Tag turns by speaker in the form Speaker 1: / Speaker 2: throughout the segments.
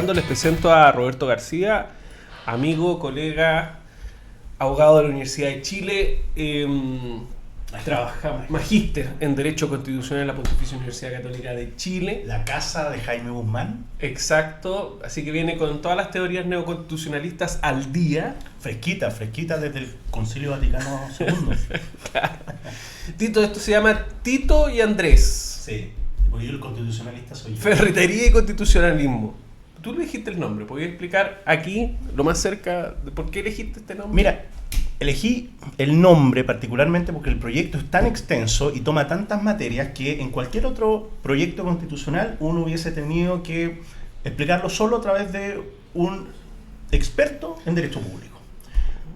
Speaker 1: conversando, les presento a Roberto García, amigo, colega, abogado de la Universidad de Chile, magíster en Derecho Constitucional en la Pontificia Universidad Católica de Chile.
Speaker 2: La casa de Jaime Guzmán.
Speaker 1: Exacto, así que viene con todas las teorías neoconstitucionalistas al día.
Speaker 2: Fresquita desde el Concilio Vaticano II.
Speaker 1: Claro. Tito, esto se llama Tito y Andrés.
Speaker 2: Sí, porque yo el constitucionalista soy yo.
Speaker 1: Ferretería y Constitucionalismo. Tú le dijiste el nombre, ¿podrías explicar aquí, lo más cerca, de por qué elegiste este nombre?
Speaker 2: Mira, elegí el nombre particularmente porque el proyecto es tan extenso y toma tantas materias que en cualquier otro proyecto constitucional uno hubiese tenido que explicarlo solo a través de un experto en derecho público.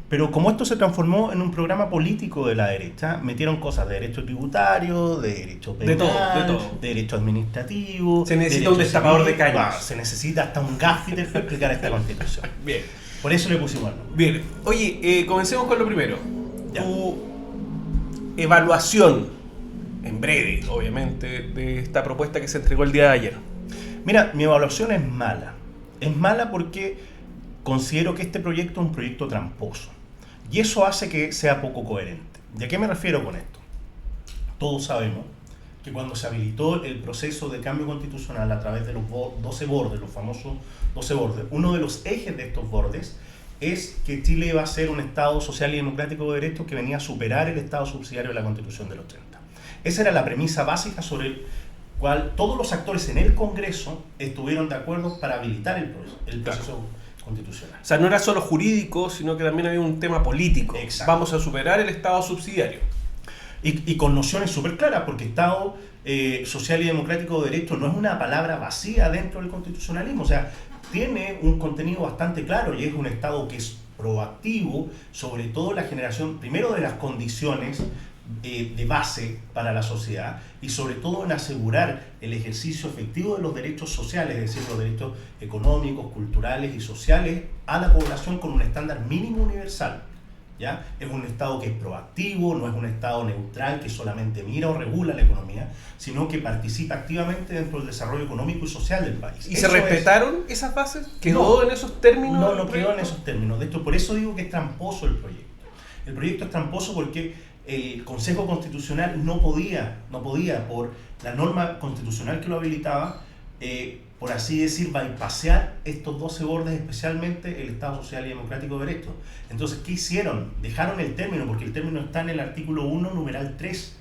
Speaker 2: Pero como esto se transformó en un programa político de la derecha, metieron cosas de derecho tributario, de derecho penal,
Speaker 1: de todo.
Speaker 2: de derecho administrativo.
Speaker 1: Se necesita un destapador de caños.
Speaker 2: Se necesita hasta un gaffiter para explicar esta constitución.
Speaker 1: Bien.
Speaker 2: Por eso le pusimos el nombre.
Speaker 1: Bien. Oye, comencemos con lo primero.
Speaker 2: Ya.
Speaker 1: Tu evaluación, en breve, obviamente, de esta propuesta que se entregó el día de ayer.
Speaker 2: Mira, mi evaluación es mala. Es mala porque considero que este proyecto es un proyecto tramposo. Y eso hace que sea poco coherente. ¿Y a qué me refiero con esto? Todos sabemos que cuando se habilitó el proceso de cambio constitucional a través de los 12 bordes, los famosos 12 bordes, uno de los ejes de estos bordes es que Chile iba a ser un Estado social y democrático de derecho que venía a superar el Estado subsidiario de la Constitución del 80. Esa era la premisa básica sobre el cual todos los actores en el Congreso estuvieron de acuerdo para habilitar el proceso constitucional.
Speaker 1: O sea, no era solo jurídico, sino que también había un tema político.
Speaker 2: Exacto.
Speaker 1: Vamos a superar el Estado subsidiario.
Speaker 2: Y con nociones súper claras, porque Estado social y democrático de derecho no es una palabra vacía dentro del constitucionalismo. O sea, tiene un contenido bastante claro y es un Estado que es proactivo, sobre todo la generación, primero de las condiciones de base para la sociedad y sobre todo en asegurar el ejercicio efectivo de los derechos sociales, es decir, los derechos económicos, culturales y sociales a la población con un estándar mínimo universal. ¿Ya? Es un Estado que es proactivo, no es un Estado neutral que solamente mira o regula la economía, sino que participa activamente dentro del desarrollo económico y social del país.
Speaker 1: ¿Y se respetaron esas bases? ¿Quedó en esos términos?
Speaker 2: No quedó en esos términos. De hecho, por eso digo que es tramposo el proyecto. El proyecto es tramposo porque el Consejo Constitucional no podía, por la norma constitucional que lo habilitaba, por así decir, bypassear estos 12 bordes, especialmente el Estado Social y Democrático de Derecho. Entonces, ¿qué hicieron? Dejaron el término, porque el término está en el artículo 1, numeral 3,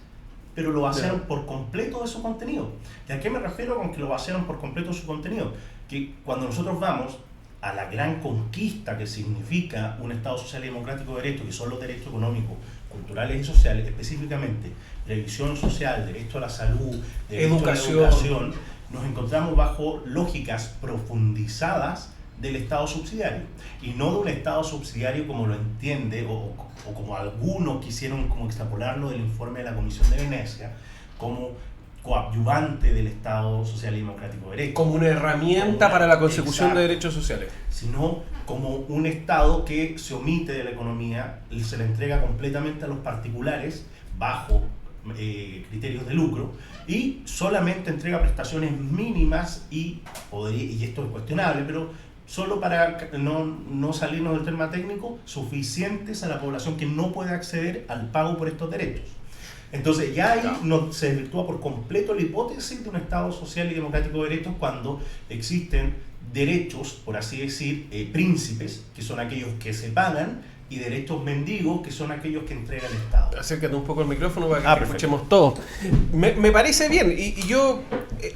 Speaker 2: pero lo vaciaron por completo de su contenido. ¿Y a qué me refiero con que lo vaciaron por completo de su contenido? Que cuando nosotros vamos a la gran conquista que significa un Estado Social y Democrático de Derecho, que son los derechos económicos, culturales y sociales, específicamente previsión social, derecho a la salud, derecho a la educación, nos encontramos bajo lógicas profundizadas del Estado subsidiario y no de un Estado subsidiario como lo entiende o como algunos quisieron como extrapolarlo del informe de la Comisión de Venecia como coadyuvante del Estado Social y Democrático de Derecho.
Speaker 1: Como una herramienta para la consecución de derechos sociales.
Speaker 2: Sino como un Estado que se omite de la economía y se le entrega completamente a los particulares bajo criterios de lucro y solamente entrega prestaciones mínimas y esto es cuestionable, pero solo para no salirnos del tema técnico, suficientes a la población que no puede acceder al pago por estos derechos. Entonces ya ahí se desvirtúa por completo la hipótesis de un Estado social y democrático de derechos cuando existen derechos, por así decir, príncipes, que son aquellos que se pagan, y derechos mendigos, que son aquellos que entrega el Estado.
Speaker 1: Acércate un poco el micrófono para que escuchemos todo. Me parece bien, y yo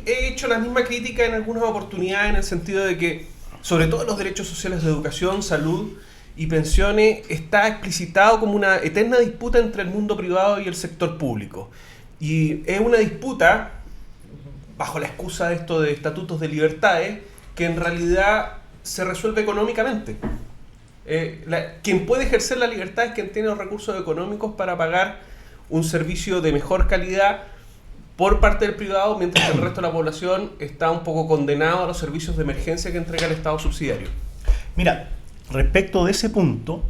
Speaker 1: he hecho la misma crítica en algunas oportunidades en el sentido de que, sobre todo los derechos sociales de educación, salud y pensiones, está explicitado como una eterna disputa entre el mundo privado y el sector público. Y es una disputa, bajo la excusa de esto de estatutos de libertades, que en realidad se resuelve económicamente. Quien puede ejercer la libertad es quien tiene los recursos económicos para pagar un servicio de mejor calidad por parte del privado, mientras que el resto de la población está un poco condenado a los servicios de emergencia que entrega el Estado subsidiario.
Speaker 2: Mira, respecto de ese punto,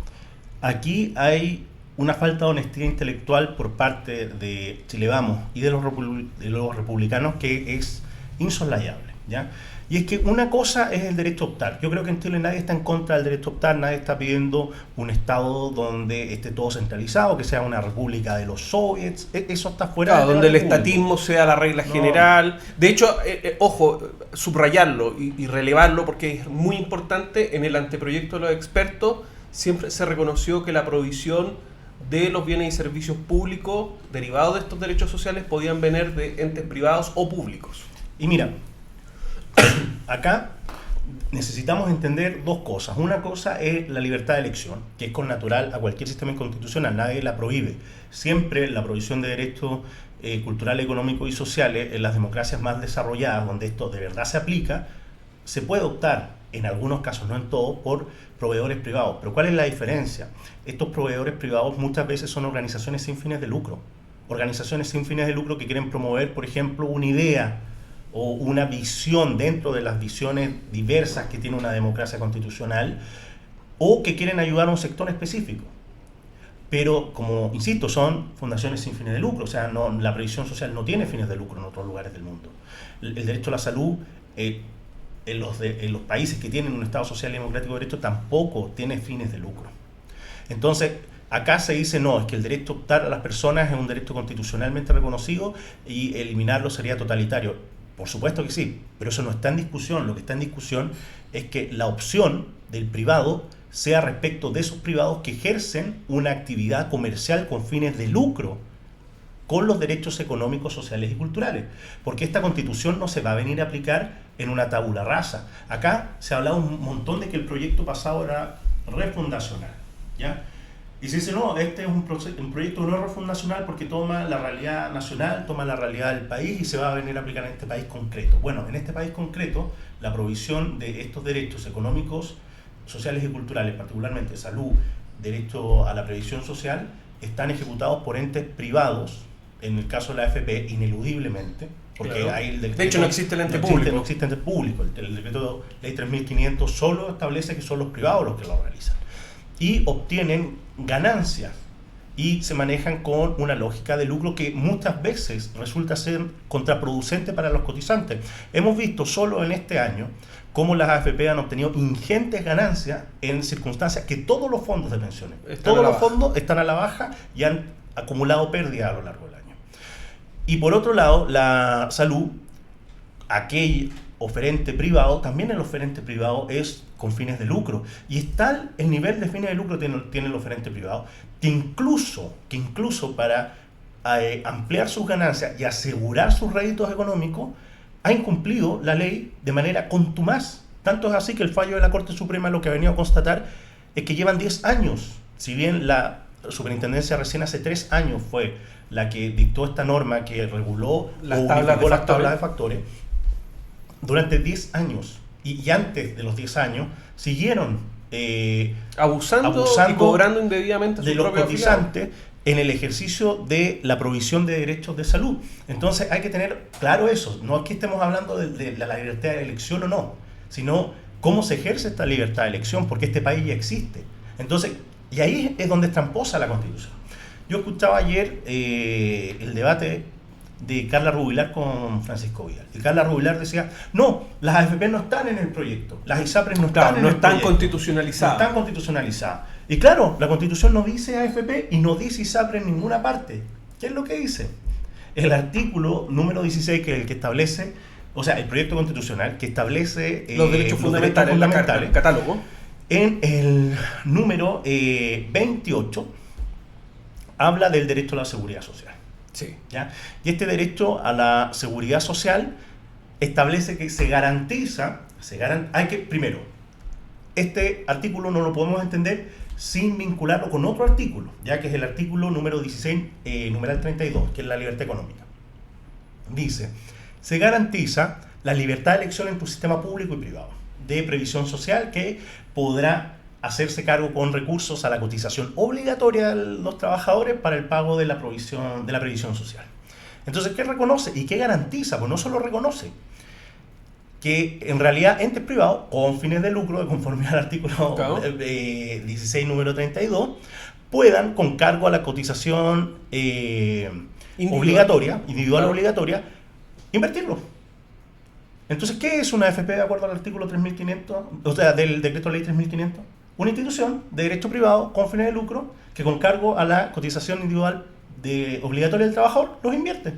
Speaker 2: aquí hay una falta de honestidad intelectual por parte de Chile Vamos y de los republicanos que es insoslayable. ¿ya? Y es que una cosa es el derecho a optar. Yo creo que en Chile nadie está en contra del derecho a optar, nadie está pidiendo un Estado donde esté todo centralizado, que sea una república de los soviets, eso está fuera
Speaker 1: Claro, donde el
Speaker 2: debate público.
Speaker 1: estatismo sea la regla general. De hecho, ojo, subrayarlo y relevarlo porque es muy importante. En el anteproyecto de los expertos siempre se reconoció que la provisión de los bienes y servicios públicos derivados de estos derechos sociales podían venir de entes privados o públicos.
Speaker 2: Y mira, acá necesitamos entender dos cosas. Una cosa es la libertad de elección, que es connatural a cualquier sistema constitucional, nadie la prohíbe. Siempre la provisión de derechos culturales, económicos y sociales en las democracias más desarrolladas, donde esto de verdad se aplica, se puede optar, en algunos casos, no en todos, por proveedores privados. Pero ¿cuál es la diferencia? Estos proveedores privados muchas veces son organizaciones sin fines de lucro. Organizaciones sin fines de lucro que quieren promover, por ejemplo, una idea o una visión dentro de las visiones diversas que tiene una democracia constitucional, o que quieren ayudar a un sector específico. Pero, como insisto, son fundaciones sin fines de lucro, o sea, no, la previsión social no tiene fines de lucro en otros lugares del mundo. El derecho a la salud, en los países que tienen un Estado social y democrático de derecho, tampoco tiene fines de lucro. Entonces, acá se dice, no, es que el derecho a optar a las personas es un derecho constitucionalmente reconocido y eliminarlo sería totalitario. Por supuesto que sí, pero eso no está en discusión. Lo que está en discusión es que la opción del privado sea respecto de esos privados que ejercen una actividad comercial con fines de lucro con los derechos económicos, sociales y culturales. Porque esta Constitución no se va a venir a aplicar en una tabula rasa. Acá se ha hablado un montón de que el proyecto pasado era refundacional, ¿ya? Y se dice, no, este es un proyecto no refundacional porque toma la realidad nacional, toma la realidad del país y se va a venir a aplicar en este país concreto. Bueno, en este país concreto, la provisión de estos derechos económicos, sociales y culturales, particularmente salud, derecho a la previsión social, están ejecutados por entes privados, en el caso de la AFP, ineludiblemente, porque
Speaker 1: claro.
Speaker 2: hay el decreto,
Speaker 1: de hecho, no existe el ente público.
Speaker 2: No existe ente público. El decreto ley 3500 solo establece que son los privados los que lo realizan. Y obtienen ganancias y se manejan con una lógica de lucro que muchas veces resulta ser contraproducente para los cotizantes. Hemos visto solo en este año cómo las AFP han obtenido ingentes ganancias en circunstancias que todos los fondos de pensiones, todos los fondos están a la baja y han acumulado pérdidas a lo largo del año. Y por otro lado, la salud, aquel oferente privado, también el oferente privado es con fines de lucro. Y es tal el nivel de fines de lucro que tiene el oferente privado, que incluso para ampliar sus ganancias y asegurar sus réditos económicos, ha incumplido la ley de manera contumaz. Tanto es así que el fallo de la Corte Suprema lo que ha venido a constatar es que llevan 10 años. Si bien la superintendencia recién hace 3 años fue la que dictó esta norma que reguló
Speaker 1: las tablas
Speaker 2: de factores, durante 10 años y antes de los 10 años siguieron
Speaker 1: abusando y cobrando indebidamente
Speaker 2: de los cotizantes en el ejercicio de la provisión de derechos de salud. Entonces hay que tener claro eso. No es que estemos hablando de la libertad de elección o no, sino cómo se ejerce esta libertad de elección, porque este país ya existe. Entonces, y ahí es donde es tramposa la Constitución. Yo escuchaba ayer el debate de Carla Rubilar con Francisco Vidal. Y Carla Rubilar decía, no, las AFP no están en el proyecto, las ISAPRES no están en el proyecto.
Speaker 1: Constitucionalizadas.
Speaker 2: No están constitucionalizadas. Y claro, la Constitución no dice AFP y no dice ISAPRES en ninguna parte. ¿Qué es lo que dice? El artículo número 16, que es el que establece, o sea, el proyecto constitucional que establece
Speaker 1: los derechos fundamentales, el catálogo.
Speaker 2: En el número 28 habla del derecho a la seguridad social.
Speaker 1: Sí.
Speaker 2: ¿Ya? Y este derecho a la seguridad social establece que se garantiza, primero, este artículo no lo podemos entender sin vincularlo con otro artículo, ya que es el artículo número 16, numeral 32, que es la libertad económica. Dice, se garantiza la libertad de elección entre un sistema público y privado de previsión social que podrá hacerse cargo con recursos a la cotización obligatoria de los trabajadores para el pago de la previsión social. Entonces, ¿qué reconoce y qué garantiza? Pues no solo reconoce que en realidad entes privados con fines de lucro, de conformidad al artículo 16, número 32, puedan, con cargo a la cotización individual obligatoria, invertirlo. Entonces, ¿qué es una AFP de acuerdo al artículo 3500, o sea, del decreto de ley 3500? Una institución de derecho privado con fines de lucro que con cargo a la cotización individual obligatoria del trabajador los invierte.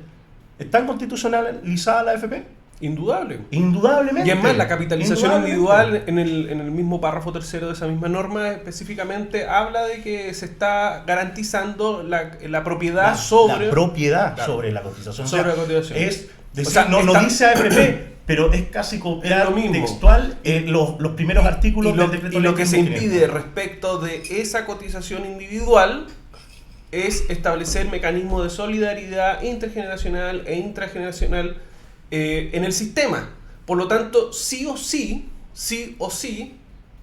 Speaker 2: ¿Está constitucionalizada la AFP?
Speaker 1: Indudable.
Speaker 2: Indudablemente.
Speaker 1: Y además la capitalización individual en el mismo párrafo tercero de esa misma norma específicamente habla de que se está garantizando la propiedad sobre...
Speaker 2: La propiedad sobre la cotización.
Speaker 1: Sobre la cotización.
Speaker 2: Es decir, no dice AFP, pero es casi copiar textual los primeros artículos del decreto.
Speaker 1: Y lo que se impide respecto de esa cotización individual es establecer mecanismos de solidaridad intergeneracional e intrageneracional en el sistema. Por lo tanto, sí o sí,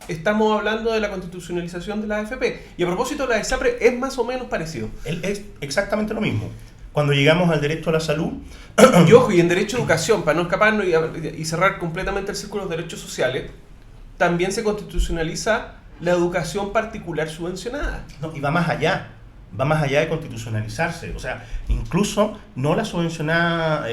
Speaker 1: estamos hablando de la constitucionalización de la AFP. Y a propósito de la ESAPRE, es más o menos parecido.
Speaker 2: Es exactamente lo mismo. Cuando llegamos al derecho a la salud...
Speaker 1: Y ojo, y en derecho a educación, para no escaparnos y cerrar completamente el círculo de los derechos sociales, también se constitucionaliza la educación particular subvencionada.
Speaker 2: No, y va más allá de constitucionalizarse. O sea, incluso no la subvencionada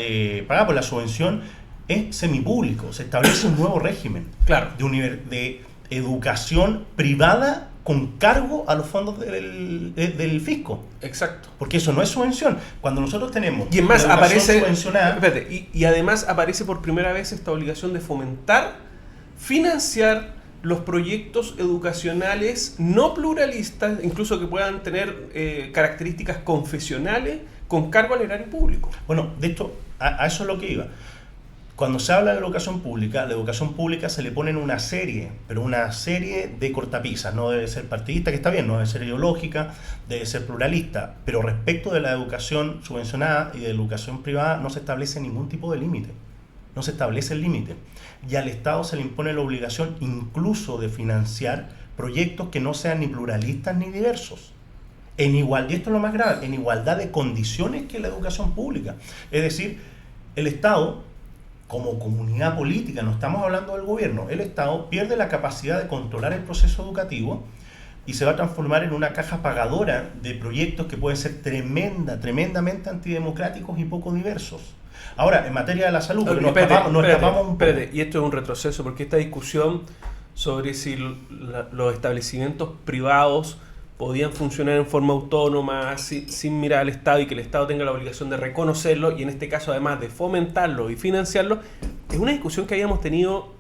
Speaker 2: pagada por la subvención es semipúblico. Se establece un nuevo régimen,
Speaker 1: claro,
Speaker 2: de educación privada con cargo a los fondos del fisco.
Speaker 1: Exacto.
Speaker 2: Porque eso no es subvención. Cuando nosotros tenemos
Speaker 1: y además aparece
Speaker 2: subvencionada...
Speaker 1: y además aparece por primera vez esta obligación de fomentar, financiar los proyectos educacionales no pluralistas, incluso que puedan tener características confesionales, con cargo al erario público.
Speaker 2: Bueno, de esto, a eso es lo que iba. Cuando se habla de la educación pública se le ponen una serie de cortapisas. No debe ser partidista, que está bien, no debe ser ideológica, debe ser pluralista. Pero respecto de la educación subvencionada y de la educación privada no se establece ningún tipo de límite. No se establece el límite. Y al Estado se le impone la obligación incluso de financiar proyectos que no sean ni pluralistas ni diversos. Y esto es lo más grave, en igualdad de condiciones que la educación pública. Es decir, el Estado, como comunidad política, no estamos hablando del gobierno, el Estado pierde la capacidad de controlar el proceso educativo y se va a transformar en una caja pagadora de proyectos que pueden ser tremendamente antidemocráticos y poco diversos. Ahora, en materia de la salud, nos escapamos un poco.
Speaker 1: Y esto es un retroceso, porque esta discusión sobre si los establecimientos privados podían funcionar en forma autónoma, sin mirar al Estado, y que el Estado tenga la obligación de reconocerlo, y en este caso además de fomentarlo y financiarlo, es una discusión que habíamos tenido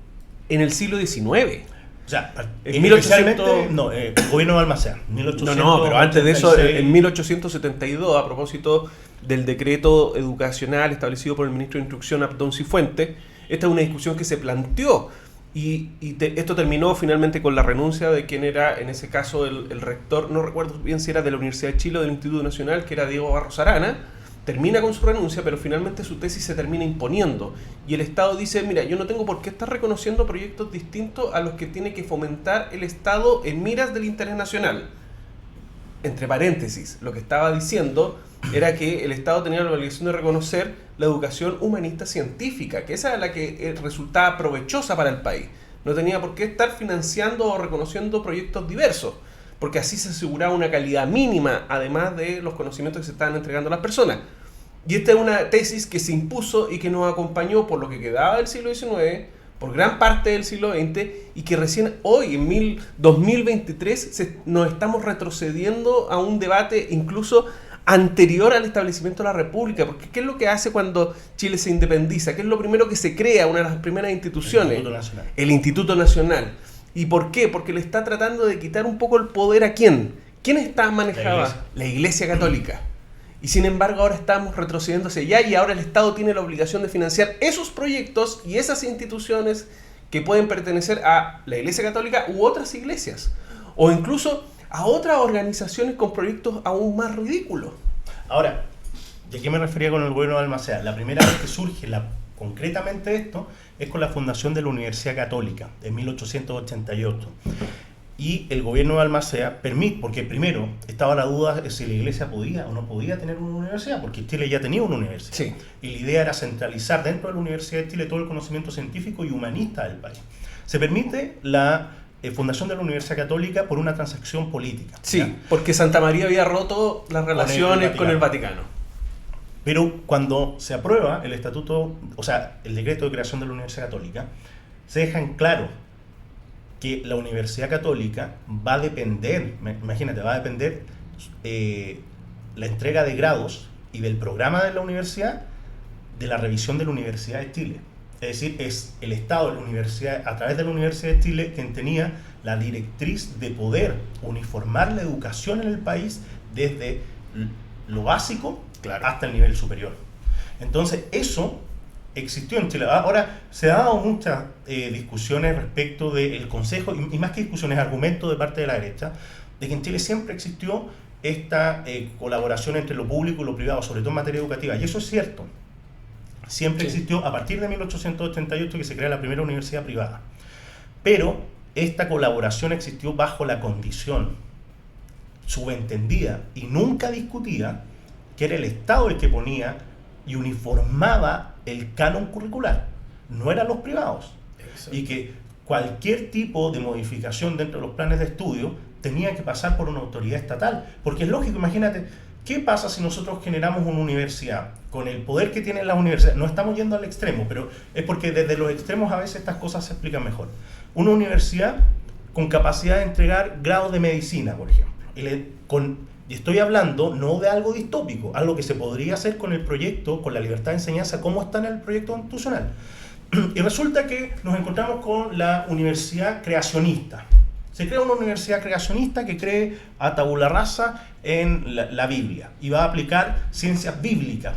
Speaker 1: en el siglo XIX.
Speaker 2: O sea,
Speaker 1: en 1800...
Speaker 2: el gobierno de Balmaceda.
Speaker 1: Pero antes de eso, en 1872, a propósito del decreto educacional establecido por el ministro de Instrucción, Abdón Cifuentes, esta es una discusión que se planteó. Esto terminó finalmente con la renuncia de quien era, en ese caso, el rector, no recuerdo bien si era de la Universidad de Chile o del Instituto Nacional, que era Diego Barros Arana. Termina con su renuncia, pero finalmente su tesis se termina imponiendo. Y el Estado dice, mira, yo no tengo por qué estar reconociendo proyectos distintos a los que tiene que fomentar el Estado en miras del interés nacional. Entre paréntesis, lo que estaba diciendo era que el Estado tenía la obligación de reconocer la educación humanista científica, que esa era la que resultaba provechosa para el país. No tenía por qué estar financiando o reconociendo proyectos diversos, porque así se aseguraba una calidad mínima, además de los conocimientos que se estaban entregando a las personas. Y esta es una tesis que se impuso y que nos acompañó por lo que quedaba del siglo XIX, por gran parte del siglo XX, y que recién hoy, en 2023, nos estamos retrocediendo a un debate incluso anterior al establecimiento de la República. Porque ¿qué es lo que hace cuando Chile se independiza? ¿Qué es lo primero que se crea? Una de las primeras instituciones. El Instituto Nacional. ¿Y por qué? Porque le está tratando de quitar un poco el poder ¿a quién? ¿Quién está manejada? La Iglesia Católica. Y sin embargo ahora estamos retrocediendo hacia allá, y ahora el Estado tiene la obligación de financiar esos proyectos y esas instituciones que pueden pertenecer a la Iglesia Católica u otras iglesias, o incluso a otras organizaciones con proyectos aún más ridículos.
Speaker 2: Ahora, ¿de qué me refería con el gobierno de Balmaceda? La primera vez que surge concretamente esto es con la fundación de la Universidad Católica en 1888. Y el gobierno de Balmaceda permite, porque primero estaba la duda de si la iglesia podía o no podía tener una universidad, porque Chile ya tenía una universidad.
Speaker 1: Sí.
Speaker 2: Y la idea era centralizar dentro de la Universidad de Chile todo el conocimiento científico y humanista del país. Se permite la fundación de la Universidad Católica por una transacción política.
Speaker 1: Sí, ¿ya? Porque Santa María había roto las relaciones con el Vaticano.
Speaker 2: Pero cuando se aprueba el estatuto, o sea, el decreto de creación de la Universidad Católica, se deja en claro que la Universidad Católica va a depender, imagínate, va a depender la entrega de grados y del programa de la universidad de la revisión de la Universidad de Chile. Es decir, es el Estado de la universidad, a través de la Universidad de Chile, quien tenía la directriz de poder uniformar la educación en el país desde lo básico hasta el nivel superior. Entonces, eso existió en Chile. Ahora, se han dado muchas discusiones respecto del Consejo, y más que discusiones, argumentos de parte de la derecha, de que en Chile siempre existió esta colaboración entre lo público y lo privado, sobre todo en materia educativa. Y eso es cierto. Siempre existió a partir de 1888 que se crea la primera universidad privada. Pero esta colaboración existió bajo la condición subentendida y nunca discutida que era el Estado el que ponía y uniformaba el canon curricular, no eran los privados. Exacto. Y que cualquier tipo de modificación dentro de los planes de estudio tenía que pasar por una autoridad estatal, porque es lógico, imagínate, ¿qué pasa si nosotros generamos una universidad con el poder que tienen las universidades? No estamos yendo al extremo, pero es porque desde los extremos a veces estas cosas se explican mejor. Una universidad con capacidad de entregar grados de medicina, por ejemplo, y estoy hablando no de algo distópico, algo que se podría hacer con el proyecto, con la libertad de enseñanza, como está en el proyecto constitucional. Y resulta que nos encontramos con la universidad creacionista. Se crea una universidad creacionista que cree a tabula rasa en la Biblia y va a aplicar ciencias bíblicas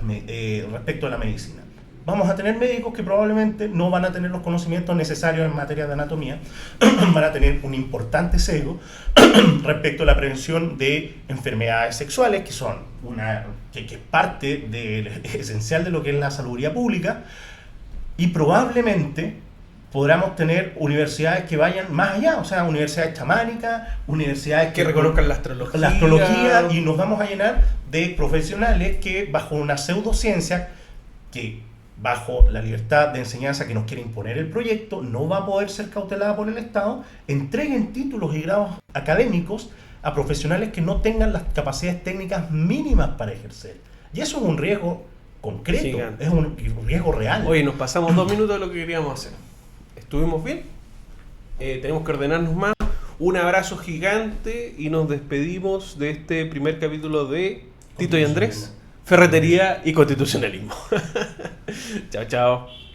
Speaker 2: respecto a la medicina. Vamos a tener médicos que probablemente no van a tener los conocimientos necesarios en materia de anatomía, van a tener un importante sesgo respecto a la prevención de enfermedades sexuales, que son que es parte esencial de lo que es la salubridad pública, y probablemente podamos tener universidades que vayan más allá, o sea, universidades chamánicas, universidades
Speaker 1: que reconozcan la
Speaker 2: astrología, y nos vamos a llenar de profesionales que bajo una pseudociencia, que bajo la libertad de enseñanza que nos quiere imponer el proyecto, no va a poder ser cautelada por el Estado, entreguen títulos y grados académicos a profesionales que no tengan las capacidades técnicas mínimas para ejercer. Y eso es un riesgo concreto, gigante. Es un riesgo real.
Speaker 1: Oye, nos pasamos 2 minutos de lo que queríamos hacer. ¿Estuvimos bien? Tenemos que ordenarnos más. Un abrazo gigante y nos despedimos de este primer capítulo de Tito y Andrés, Ferretería y Constitucionalismo. Chao, chao.